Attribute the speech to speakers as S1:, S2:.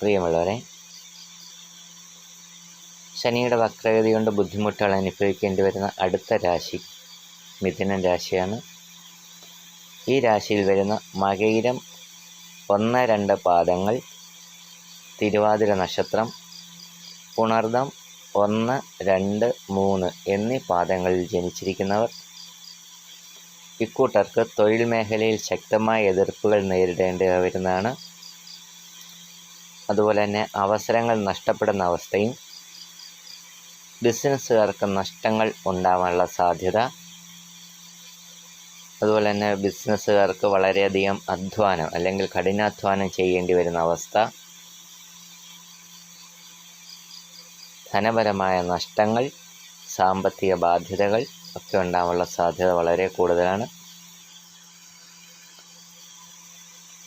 S1: പ്രിയമുള്ളവരെ, ശനിയുടെ വക്രഗതി കൊണ്ട് ബുദ്ധിമുട്ടുകൾ അനുഭവിക്കേണ്ടി വരുന്ന അടുത്ത രാശി മിഥുനൻ രാശിയാണ്. ഈ രാശിയിൽ വരുന്ന മകയിരം 1, 2 പാദങ്ങൾ, തിരുവാതിര നക്ഷത്രം, പുണർദം 1, 2, 3 എന്നീ പാദങ്ങളിൽ ജനിച്ചിരിക്കുന്നവർ ഇക്കൂട്ടർക്ക് തൊഴിൽ മേഖലയിൽ ശക്തമായ എതിർപ്പുകൾ നേരിടേണ്ടി വരുന്നതാണ്. അതുപോലെ തന്നെ അവസരങ്ങൾ നഷ്ടപ്പെടുന്ന അവസ്ഥയും, ബിസിനസ്സുകാർക്ക് നഷ്ടങ്ങൾ ഉണ്ടാവാനുള്ള സാധ്യത, അതുപോലെ തന്നെ ബിസിനസ്സുകാർക്ക് വളരെയധികം അധ്വാനം അല്ലെങ്കിൽ കഠിനാധ്വാനം ചെയ്യേണ്ടി വരുന്ന അവസ്ഥ, ധനപരമായ നഷ്ടങ്ങൾ, സാമ്പത്തിക ബാധ്യതകൾ ഒക്കെ ഉണ്ടാവാനുള്ള സാധ്യത വളരെ കൂടുതലാണ്.